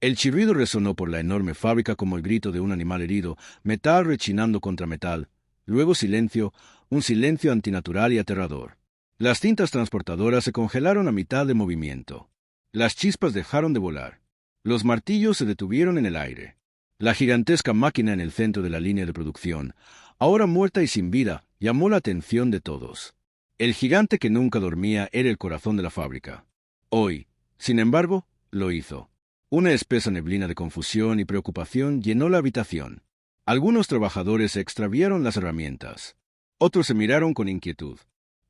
El chirrido resonó por la enorme fábrica como el grito de un animal herido, metal rechinando contra metal, luego silencio, un silencio antinatural y aterrador. Las cintas transportadoras se congelaron a mitad de movimiento. Las chispas dejaron de volar. Los martillos se detuvieron en el aire. La gigantesca máquina en el centro de la línea de producción, ahora muerta y sin vida, llamó la atención de todos. El gigante que nunca dormía era el corazón de la fábrica. Hoy, sin embargo, lo hizo. Una espesa neblina de confusión y preocupación llenó la habitación. Algunos trabajadores extraviaron las herramientas. Otros se miraron con inquietud.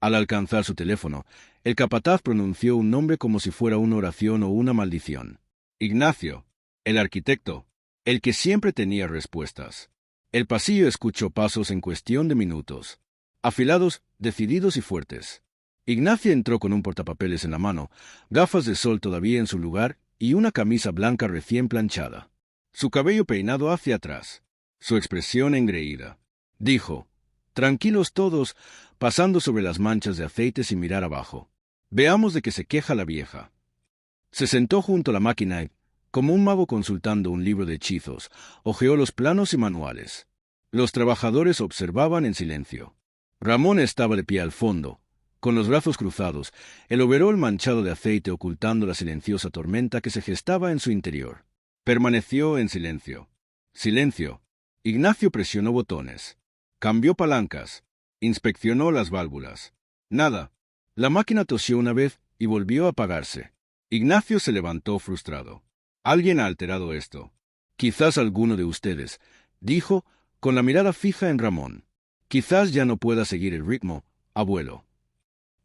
Al alcanzar su teléfono, el capataz pronunció un nombre como si fuera una oración o una maldición. Ignacio, el arquitecto, el que siempre tenía respuestas. El pasillo escuchó pasos en cuestión de minutos. Afilados, decididos y fuertes. Ignacio entró con un portapapeles en la mano, gafas de sol todavía en su lugar y una camisa blanca recién planchada. Su cabello peinado hacia atrás. Su expresión engreída. Dijo, tranquilos todos, pasando sobre las manchas de aceite sin mirar abajo. Veamos de qué se queja la vieja. Se sentó junto a la máquina y, como un mago consultando un libro de hechizos, hojeó los planos y manuales. Los trabajadores observaban en silencio. Ramón estaba de pie al fondo, con los brazos cruzados, el overol manchado de aceite ocultando la silenciosa tormenta que se gestaba en su interior. Permaneció en silencio. Silencio. Ignacio presionó botones. Cambió palancas. Inspeccionó las válvulas. Nada. La máquina tosió una vez y volvió a apagarse. Ignacio se levantó frustrado. Alguien ha alterado esto. Quizás alguno de ustedes, dijo, con la mirada fija en Ramón. Quizás ya no pueda seguir el ritmo, abuelo.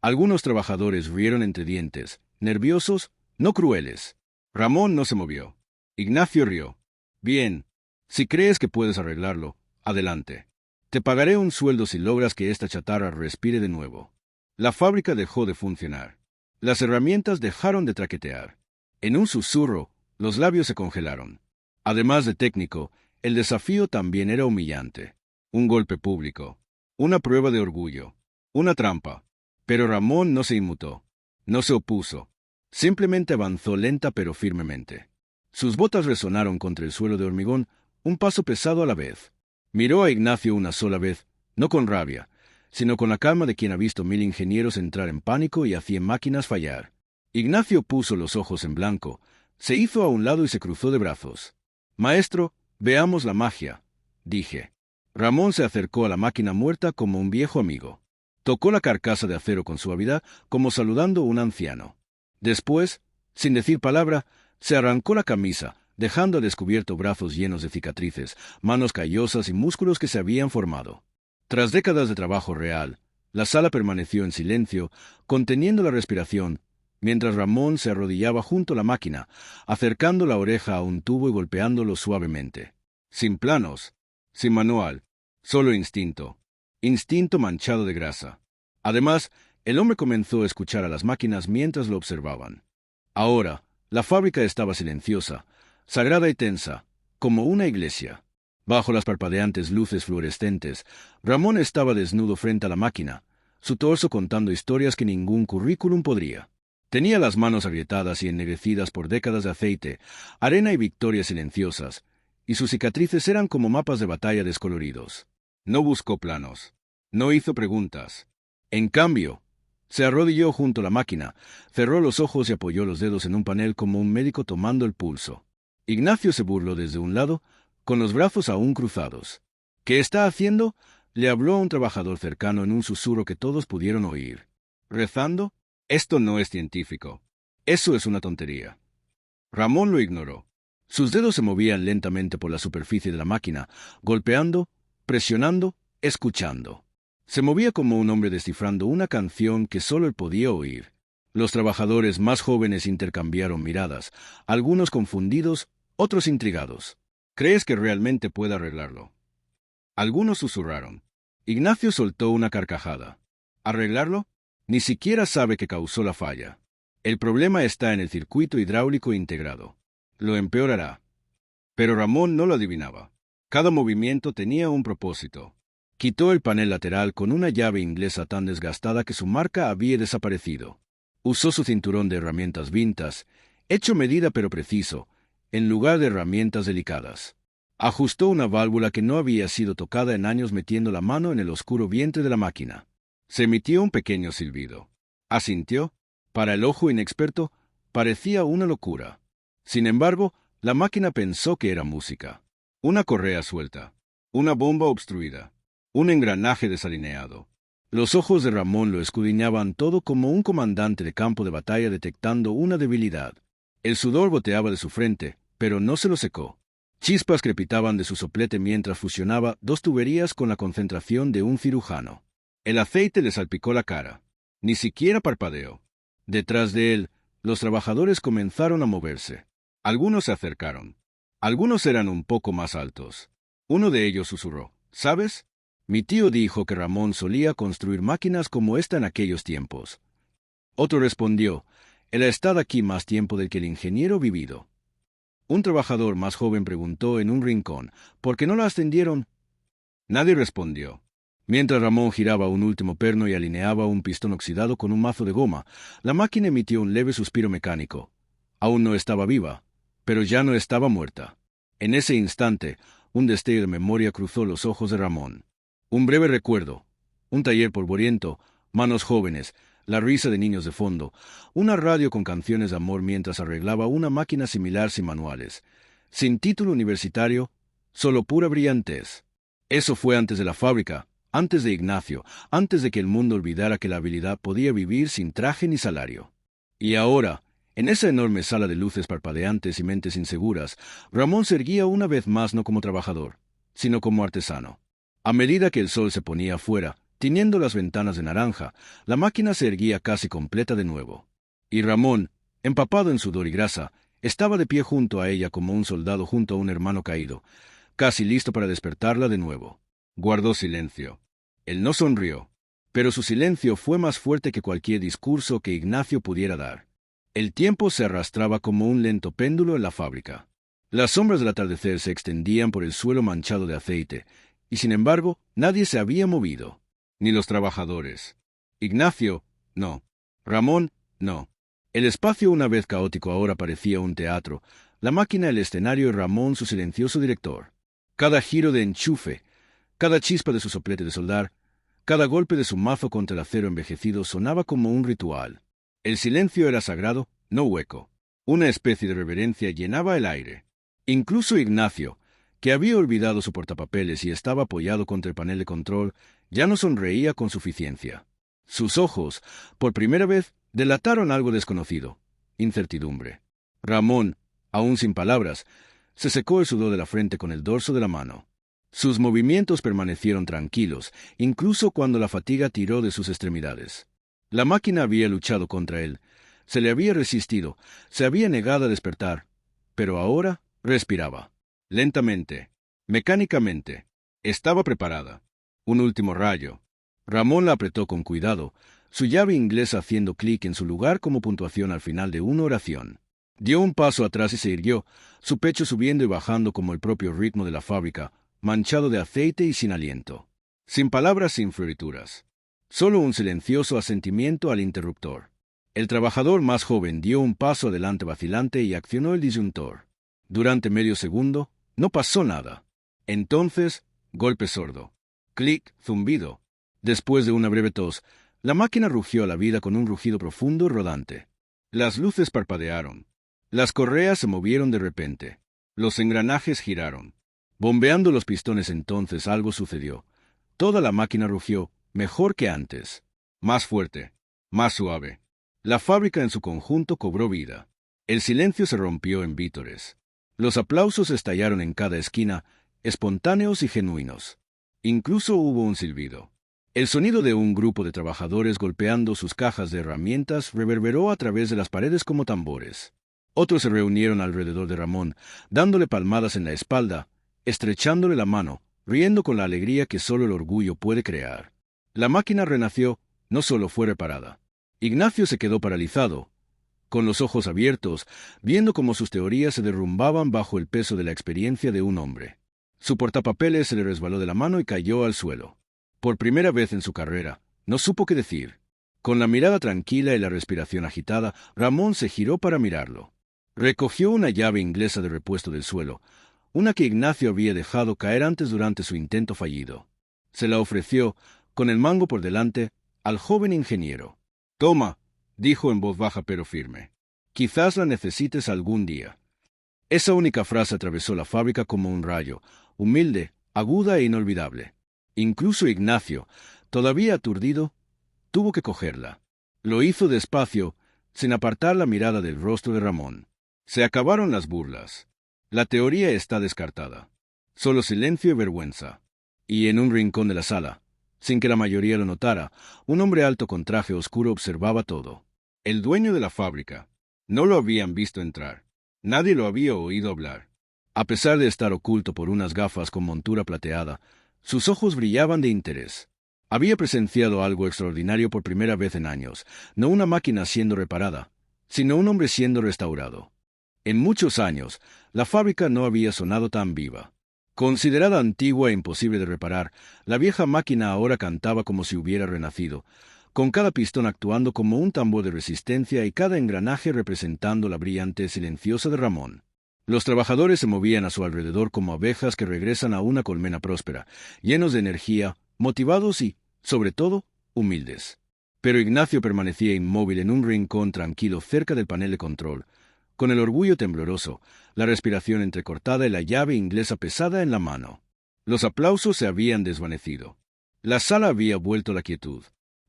Algunos trabajadores rieron entre dientes, nerviosos, no crueles. Ramón no se movió. Ignacio rió. Bien. Si crees que puedes arreglarlo, adelante. Te pagaré un sueldo si logras que esta chatarra respire de nuevo. La fábrica dejó de funcionar. Las herramientas dejaron de traquetear. En un susurro, los labios se congelaron. Además de técnico, el desafío también era humillante. Un golpe público. Una prueba de orgullo. Una trampa. Pero Ramón no se inmutó. No se opuso. Simplemente avanzó lenta pero firmemente. Sus botas resonaron contra el suelo de hormigón, un paso pesado a la vez. Miró a Ignacio una sola vez, no con rabia, sino con la calma de quien ha visto 1000 ingenieros entrar en pánico y a 100 máquinas fallar. Ignacio puso los ojos en blanco, se hizo a un lado y se cruzó de brazos. Maestro, veamos la magia, dije. Ramón se acercó a la máquina muerta como un viejo amigo. Tocó la carcasa de acero con suavidad, como saludando a un anciano. Después, sin decir palabra, se arrancó la camisa, dejando al descubierto brazos llenos de cicatrices, manos callosas y músculos que se habían formado. Tras décadas de trabajo real, la sala permaneció en silencio, conteniendo la respiración, mientras Ramón se arrodillaba junto a la máquina, acercando la oreja a un tubo y golpeándolo suavemente. Sin planos, sin manual, solo instinto. Instinto manchado de grasa. Además, el hombre comenzó a escuchar a las máquinas mientras lo observaban. Ahora, la fábrica estaba silenciosa, sagrada y tensa, como una iglesia. Bajo las parpadeantes luces fluorescentes, Ramón estaba desnudo frente a la máquina, su torso contando historias que ningún currículum podría. Tenía las manos agrietadas y ennegrecidas por décadas de aceite, arena y victorias silenciosas, y sus cicatrices eran como mapas de batalla descoloridos. No buscó planos. No hizo preguntas. En cambio, se arrodilló junto a la máquina, cerró los ojos y apoyó los dedos en un panel como un médico tomando el pulso. Ignacio se burló desde un lado, con los brazos aún cruzados. ¿Qué está haciendo?, le habló a un trabajador cercano en un susurro que todos pudieron oír. ¿Rezando? Esto no es científico. Eso es una tontería. Ramón lo ignoró. Sus dedos se movían lentamente por la superficie de la máquina, golpeando, presionando, escuchando. Se movía como un hombre descifrando una canción que solo él podía oír. Los trabajadores más jóvenes intercambiaron miradas, algunos confundidos, otros intrigados. ¿Crees que realmente pueda arreglarlo? Algunos susurraron. Ignacio soltó una carcajada. ¿Arreglarlo? Ni siquiera sabe qué causó la falla. El problema está en el circuito hidráulico integrado. Lo empeorará. Pero Ramón no lo adivinaba. Cada movimiento tenía un propósito. Quitó el panel lateral con una llave inglesa tan desgastada que su marca había desaparecido. Usó su cinturón de herramientas vintage, hecho medida pero preciso, en lugar de herramientas delicadas. Ajustó una válvula que no había sido tocada en años metiendo la mano en el oscuro vientre de la máquina. Se emitió un pequeño silbido. Asintió. Para el ojo inexperto, parecía una locura. Sin embargo, la máquina pensó que era música. Una correa suelta. Una bomba obstruida. Un engranaje desalineado. Los ojos de Ramón lo escudriñaban todo como un comandante de campo de batalla detectando una debilidad. El sudor goteaba de su frente, pero no se lo secó. Chispas crepitaban de su soplete mientras fusionaba dos tuberías con la concentración de un cirujano. El aceite le salpicó la cara. Ni siquiera parpadeó. Detrás de él, los trabajadores comenzaron a moverse. Algunos se acercaron. Algunos eran un poco más altos. Uno de ellos susurró: ¿sabes? Mi tío dijo que Ramón solía construir máquinas como esta en aquellos tiempos. Otro respondió: él ha estado aquí más tiempo del que el ingeniero vivido. Un trabajador más joven preguntó en un rincón: ¿por qué no lo ascendieron? Nadie respondió. Mientras Ramón giraba un último perno y alineaba un pistón oxidado con un mazo de goma, la máquina emitió un leve suspiro mecánico. Aún no estaba viva, pero ya no estaba muerta. En ese instante, un destello de memoria cruzó los ojos de Ramón. Un breve recuerdo, un taller polvoriento, manos jóvenes, la risa de niños de fondo, una radio con canciones de amor mientras arreglaba una máquina similar sin manuales, sin título universitario, solo pura brillantez. Eso fue antes de la fábrica, antes de Ignacio, antes de que el mundo olvidara que la habilidad podía vivir sin traje ni salario. Y ahora, en esa enorme sala de luces parpadeantes y mentes inseguras, Ramón se erguía una vez más no como trabajador, sino como artesano. A medida que el sol se ponía afuera, tiñendo las ventanas de naranja, la máquina se erguía casi completa de nuevo. Y Ramón, empapado en sudor y grasa, estaba de pie junto a ella como un soldado junto a un hermano caído, casi listo para despertarla de nuevo. Guardó silencio. Él no sonrió, pero su silencio fue más fuerte que cualquier discurso que Ignacio pudiera dar. El tiempo se arrastraba como un lento péndulo en la fábrica. Las sombras del atardecer se extendían por el suelo manchado de aceite, y sin embargo nadie se había movido. Ni los trabajadores. Ignacio, no. Ramón, no. El espacio, una vez caótico, ahora parecía un teatro, la máquina el escenario y Ramón su silencioso director. Cada giro de enchufe, cada chispa de su soplete de soldar, cada golpe de su mazo contra el acero envejecido sonaba como un ritual. El silencio era sagrado, no hueco. Una especie de reverencia llenaba el aire. Incluso Ignacio, que había olvidado su portapapeles y estaba apoyado contra el panel de control, ya no sonreía con suficiencia. Sus ojos, por primera vez, delataron algo desconocido: incertidumbre. Ramón, aún sin palabras, se secó el sudor de la frente con el dorso de la mano. Sus movimientos permanecieron tranquilos, incluso cuando la fatiga tiró de sus extremidades. La máquina había luchado contra él, se le había resistido, se había negado a despertar, pero ahora respiraba. Lentamente, mecánicamente, estaba preparada. Un último rayo. Ramón la apretó con cuidado, su llave inglesa haciendo clic en su lugar como puntuación al final de una oración. Dio un paso atrás y se irguió, su pecho subiendo y bajando como el propio ritmo de la fábrica, manchado de aceite y sin aliento. Sin palabras, sin florituras. Solo un silencioso asentimiento al interruptor. El trabajador más joven dio un paso adelante vacilante y accionó el disyuntor. Durante medio segundo, no pasó nada. Entonces, golpe sordo. Clic, zumbido. Después de una breve tos, la máquina rugió a la vida con un rugido profundo y rodante. Las luces parpadearon. Las correas se movieron de repente. Los engranajes giraron. Bombeando los pistones, entonces algo sucedió. Toda la máquina rugió, mejor que antes. Más fuerte, más suave. La fábrica en su conjunto cobró vida. El silencio se rompió en vítores. Los aplausos estallaron en cada esquina, espontáneos y genuinos. Incluso hubo un silbido. El sonido de un grupo de trabajadores golpeando sus cajas de herramientas reverberó a través de las paredes como tambores. Otros se reunieron alrededor de Ramón, dándole palmadas en la espalda, estrechándole la mano, riendo con la alegría que solo el orgullo puede crear. La máquina renació, no solo fue reparada. Ignacio se quedó paralizado, con los ojos abiertos, viendo cómo sus teorías se derrumbaban bajo el peso de la experiencia de un hombre. Su portapapeles se le resbaló de la mano y cayó al suelo. Por primera vez en su carrera, no supo qué decir. Con la mirada tranquila y la respiración agitada, Ramón se giró para mirarlo. Recogió una llave inglesa de repuesto del suelo, una que Ignacio había dejado caer antes durante su intento fallido. Se la ofreció, con el mango por delante, al joven ingeniero. «Toma», dijo en voz baja pero firme. «Quizás la necesites algún día». Esa única frase atravesó la fábrica como un rayo, humilde, aguda e inolvidable. Incluso Ignacio, todavía aturdido, tuvo que cogerla. Lo hizo despacio, sin apartar la mirada del rostro de Ramón. Se acabaron las burlas. La teoría está descartada. Solo silencio y vergüenza. Y en un rincón de la sala, sin que la mayoría lo notara, un hombre alto con traje oscuro observaba todo. El dueño de la fábrica. No lo habían visto entrar. Nadie lo había oído hablar. A pesar de estar oculto por unas gafas con montura plateada, sus ojos brillaban de interés. Había presenciado algo extraordinario por primera vez en años, no una máquina siendo reparada, sino un hombre siendo restaurado. En muchos años, la fábrica no había sonado tan viva. Considerada antigua e imposible de reparar, la vieja máquina ahora cantaba como si hubiera renacido, con cada pistón actuando como un tambor de resistencia y cada engranaje representando la brillante silenciosa de Ramón. Los trabajadores se movían a su alrededor como abejas que regresan a una colmena próspera, llenos de energía, motivados y, sobre todo, humildes. Pero Ignacio permanecía inmóvil en un rincón tranquilo cerca del panel de control, con el orgullo tembloroso, la respiración entrecortada y la llave inglesa pesada en la mano. Los aplausos se habían desvanecido. La sala había vuelto a la quietud.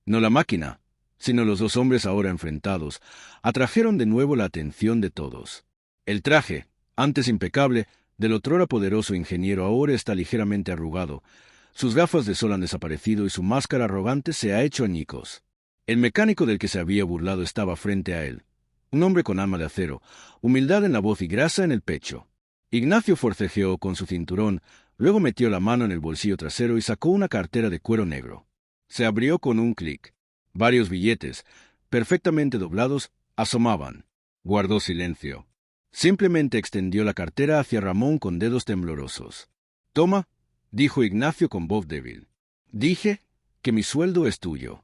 No la máquina, sino los dos hombres ahora enfrentados, atrajeron de nuevo la atención de todos. El traje, antes impecable, del otrora poderoso ingeniero ahora está ligeramente arrugado. Sus gafas de sol han desaparecido y su máscara arrogante se ha hecho añicos. El mecánico del que se había burlado estaba frente a él. Un hombre con alma de acero, humildad en la voz y grasa en el pecho. Ignacio forcejeó con su cinturón, luego metió la mano en el bolsillo trasero y sacó una cartera de cuero negro. Se abrió con un clic. Varios billetes, perfectamente doblados, asomaban. Guardó silencio. Simplemente extendió la cartera hacia Ramón con dedos temblorosos. «Toma», dijo Ignacio con voz débil. «Dije que mi sueldo es tuyo».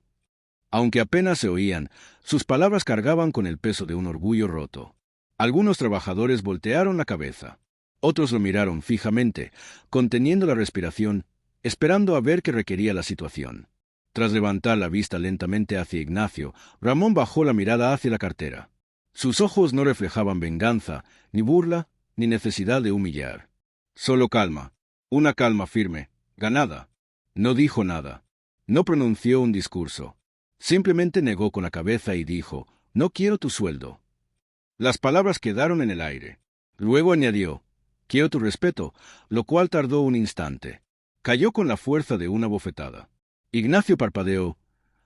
Aunque apenas se oían, sus palabras cargaban con el peso de un orgullo roto. Algunos trabajadores voltearon la cabeza. Otros lo miraron fijamente, conteniendo la respiración, esperando a ver qué requería la situación. Tras levantar la vista lentamente hacia Ignacio, Ramón bajó la mirada hacia la cartera. Sus ojos no reflejaban venganza, ni burla, ni necesidad de humillar. Solo calma, una calma firme, ganada. No dijo nada. No pronunció un discurso. Simplemente negó con la cabeza y dijo, «No quiero tu sueldo». Las palabras quedaron en el aire. Luego añadió, «Quiero tu respeto», lo cual tardó un instante. Cayó con la fuerza de una bofetada. Ignacio parpadeó,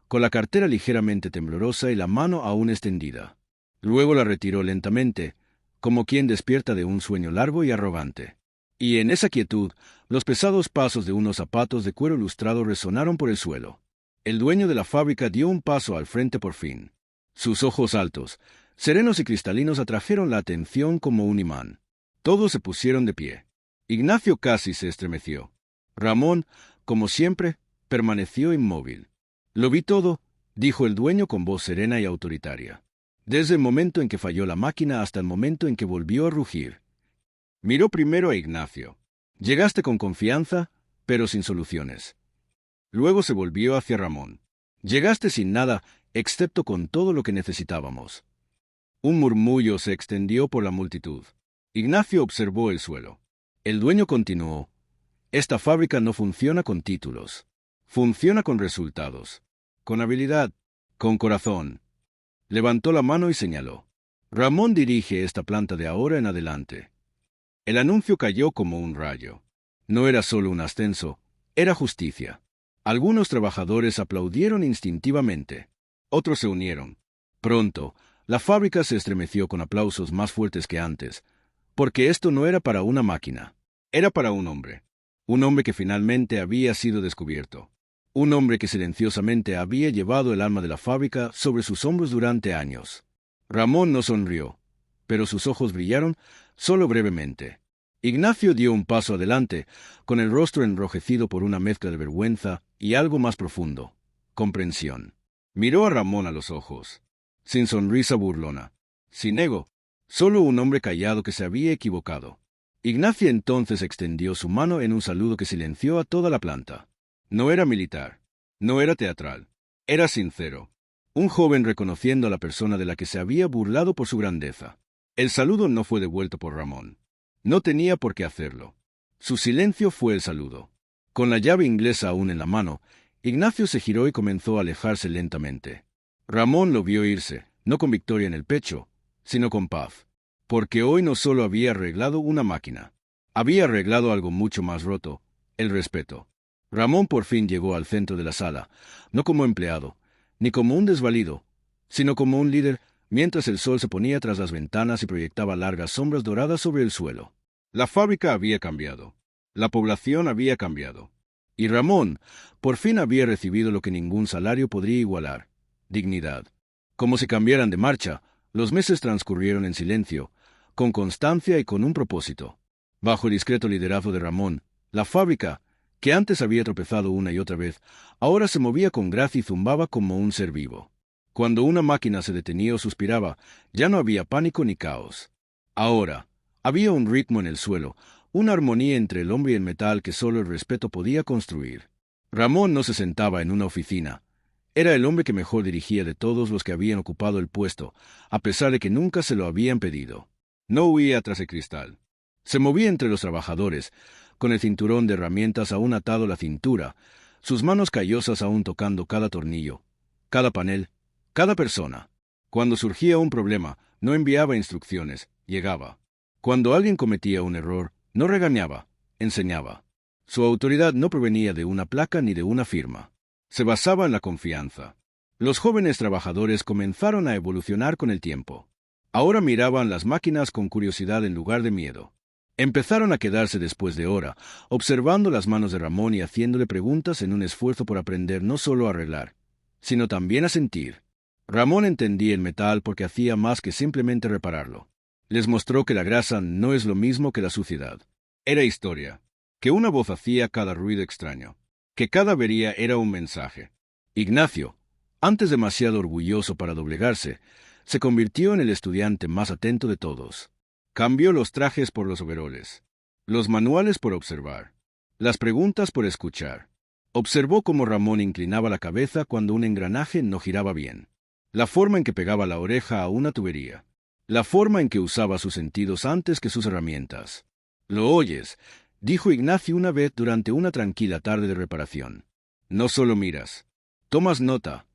con la cartera ligeramente temblorosa y la mano aún extendida. Luego la retiró lentamente, como quien despierta de un sueño largo y arrogante. Y en esa quietud, los pesados pasos de unos zapatos de cuero lustrado resonaron por el suelo. El dueño de la fábrica dio un paso al frente por fin. Sus ojos altos, serenos y cristalinos atrajeron la atención como un imán. Todos se pusieron de pie. Ignacio casi se estremeció. Ramón, como siempre, permaneció inmóvil. «Lo vi todo», dijo el dueño con voz serena y autoritaria. «Desde el momento en que falló la máquina hasta el momento en que volvió a rugir». Miró primero a Ignacio. «Llegaste con confianza, pero sin soluciones». Luego se volvió hacia Ramón. «Llegaste sin nada, excepto con todo lo que necesitábamos». Un murmullo se extendió por la multitud. Ignacio observó el suelo. El dueño continuó. «Esta fábrica no funciona con títulos. Funciona con resultados. Con habilidad. Con corazón». Levantó la mano y señaló. «Ramón dirige esta planta de ahora en adelante». El anuncio cayó como un rayo. No era solo un ascenso, era justicia. Algunos trabajadores aplaudieron instintivamente. Otros se unieron. Pronto, la fábrica se estremeció con aplausos más fuertes que antes, porque esto no era para una máquina, era para un hombre que finalmente había sido descubierto, un hombre que silenciosamente había llevado el alma de la fábrica sobre sus hombros durante años. Ramón no sonrió, pero sus ojos brillaron solo brevemente. Ignacio dio un paso adelante, con el rostro enrojecido por una mezcla de vergüenza y algo más profundo, comprensión. Miró a Ramón a los ojos, sin sonrisa burlona, sin ego, Solo un hombre callado que se había equivocado. Ignacio entonces extendió su mano en un saludo que silenció a toda la planta. No era militar. No era teatral. Era sincero. Un joven reconociendo a la persona de la que se había burlado por su grandeza. El saludo no fue devuelto por Ramón. No tenía por qué hacerlo. Su silencio fue el saludo. Con la llave inglesa aún en la mano, Ignacio se giró y comenzó a alejarse lentamente. Ramón lo vio irse, no con victoria en el pecho, sino con paz. Porque hoy no solo había arreglado una máquina. Había arreglado algo mucho más roto, el respeto. Ramón por fin llegó al centro de la sala, no como empleado, ni como un desvalido, sino como un líder, mientras el sol se ponía tras las ventanas y proyectaba largas sombras doradas sobre el suelo. La fábrica había cambiado. La población había cambiado. Y Ramón, por fin había recibido lo que ningún salario podría igualar: dignidad. Como si cambiaran de marcha, los meses transcurrieron en silencio, con constancia y con un propósito. Bajo el discreto liderazgo de Ramón, la fábrica, que antes había tropezado una y otra vez, ahora se movía con gracia y zumbaba como un ser vivo. Cuando una máquina se detenía o suspiraba, ya no había pánico ni caos. Ahora, había un ritmo en el suelo, una armonía entre el hombre y el metal que solo el respeto podía construir. Ramón no se sentaba en una oficina. Era el hombre que mejor dirigía de todos los que habían ocupado el puesto, a pesar de que nunca se lo habían pedido. No huía tras el cristal. Se movía entre los trabajadores, con el cinturón de herramientas aún atado a la cintura, sus manos callosas aún tocando cada tornillo, cada panel, cada persona. Cuando surgía un problema, no enviaba instrucciones, llegaba. Cuando alguien cometía un error, no regañaba, enseñaba. Su autoridad no provenía de una placa ni de una firma. Se basaba en la confianza. Los jóvenes trabajadores comenzaron a evolucionar con el tiempo. Ahora miraban las máquinas con curiosidad en lugar de miedo. Empezaron a quedarse después de hora, observando las manos de Ramón y haciéndole preguntas en un esfuerzo por aprender no solo a arreglar, sino también a sentir. Ramón entendía el metal porque hacía más que simplemente repararlo. Les mostró que la grasa no es lo mismo que la suciedad. Era historia. Que una voz hacía cada ruido extraño. Que cada avería era un mensaje. Ignacio, antes demasiado orgulloso para doblegarse, se convirtió en el estudiante más atento de todos. Cambió los trajes por los overoles, los manuales por observar, las preguntas por escuchar. Observó cómo Ramón inclinaba la cabeza cuando un engranaje no giraba bien, la forma en que pegaba la oreja a una tubería, la forma en que usaba sus sentidos antes que sus herramientas. «Lo oyes», dijo Ignacio una vez durante una tranquila tarde de reparación. «No solo miras, tomas nota».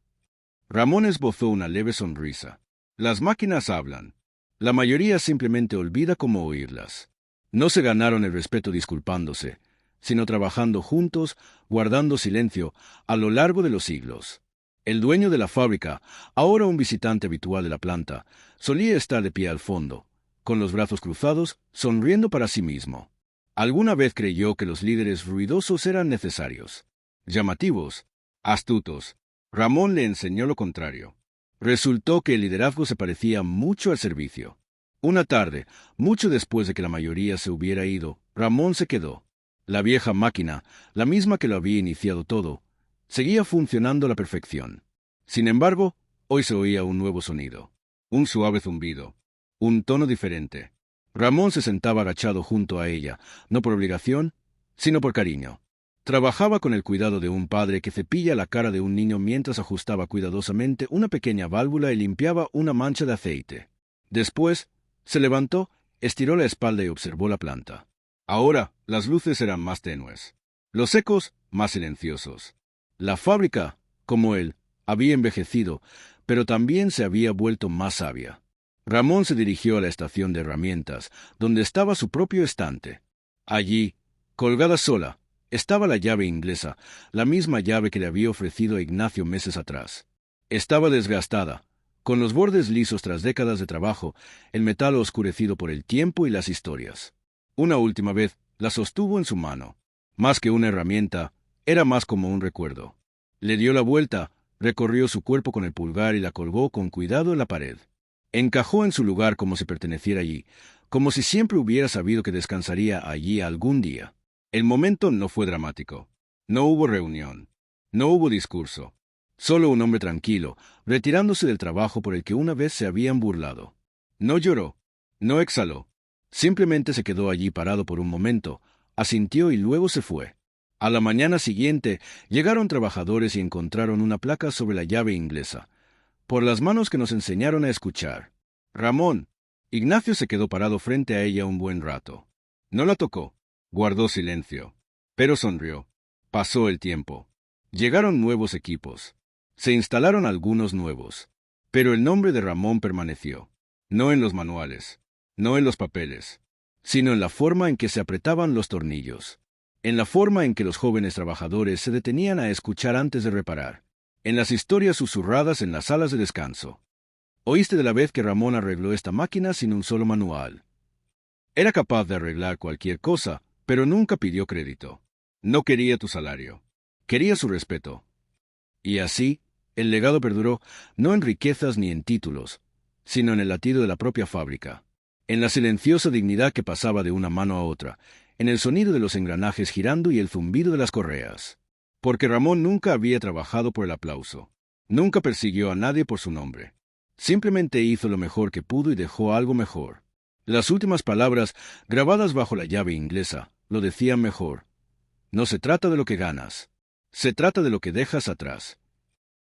Ramón esbozó una leve sonrisa. Las máquinas hablan. La mayoría simplemente olvida cómo oírlas. No se ganaron el respeto disculpándose, sino trabajando juntos, guardando silencio, a lo largo de los siglos. El dueño de la fábrica, ahora un visitante habitual de la planta, solía estar de pie al fondo, con los brazos cruzados, sonriendo para sí mismo. Alguna vez creyó que los líderes ruidosos eran necesarios, llamativos, astutos. Ramón le enseñó lo contrario. Resultó que el liderazgo se parecía mucho al servicio. Una tarde, mucho después de que la mayoría se hubiera ido, Ramón se quedó. La vieja máquina, la misma que lo había iniciado todo, seguía funcionando a la perfección. Sin embargo, hoy se oía un nuevo sonido. Un suave zumbido. Un tono diferente. Ramón se sentaba agachado junto a ella, no por obligación, sino por cariño. Trabajaba con el cuidado de un padre que cepilla la cara de un niño mientras ajustaba cuidadosamente una pequeña válvula y limpiaba una mancha de aceite. Después, se levantó, estiró la espalda y observó la planta. Ahora, las luces eran más tenues. Los ecos, más silenciosos. La fábrica, como él, había envejecido, pero también se había vuelto más sabia. Ramón se dirigió a la estación de herramientas, donde estaba su propio estante. Allí, colgada sola, estaba la llave inglesa, la misma llave que le había ofrecido a Ignacio meses atrás. Estaba desgastada, con los bordes lisos tras décadas de trabajo, el metal oscurecido por el tiempo y las historias. Una última vez la sostuvo en su mano. Más que una herramienta, era más como un recuerdo. Le dio la vuelta, recorrió su cuerpo con el pulgar y la colgó con cuidado en la pared. Encajó en su lugar como si perteneciera allí, como si siempre hubiera sabido que descansaría allí algún día. El momento no fue dramático. No hubo reunión. No hubo discurso. Solo un hombre tranquilo, retirándose del trabajo por el que una vez se habían burlado. No lloró. No exhaló. Simplemente se quedó allí parado por un momento, asintió y luego se fue. A la mañana siguiente llegaron trabajadores y encontraron una placa sobre la llave inglesa. Por las manos que nos enseñaron a escuchar. Ramón. Ignacio se quedó parado frente a ella un buen rato. No la tocó. Guardó silencio. Pero sonrió. Pasó el tiempo. Llegaron nuevos equipos. Se instalaron algunos nuevos. Pero el nombre de Ramón permaneció. No en los manuales. No en los papeles. Sino en la forma en que se apretaban los tornillos. En la forma en que los jóvenes trabajadores se detenían a escuchar antes de reparar. En las historias susurradas en las salas de descanso. Oíste de la vez que Ramón arregló esta máquina sin un solo manual. Era capaz de arreglar cualquier cosa, pero nunca pidió crédito. No quería tu salario. Quería su respeto. Y así, el legado perduró, no en riquezas ni en títulos, sino en el latido de la propia fábrica, en la silenciosa dignidad que pasaba de una mano a otra, en el sonido de los engranajes girando y el zumbido de las correas. Porque Ramón nunca había trabajado por el aplauso. Nunca persiguió a nadie por su nombre. Simplemente hizo lo mejor que pudo y dejó algo mejor. Las últimas palabras, grabadas bajo la llave inglesa, lo decían mejor. No se trata de lo que ganas. Se trata de lo que dejas atrás.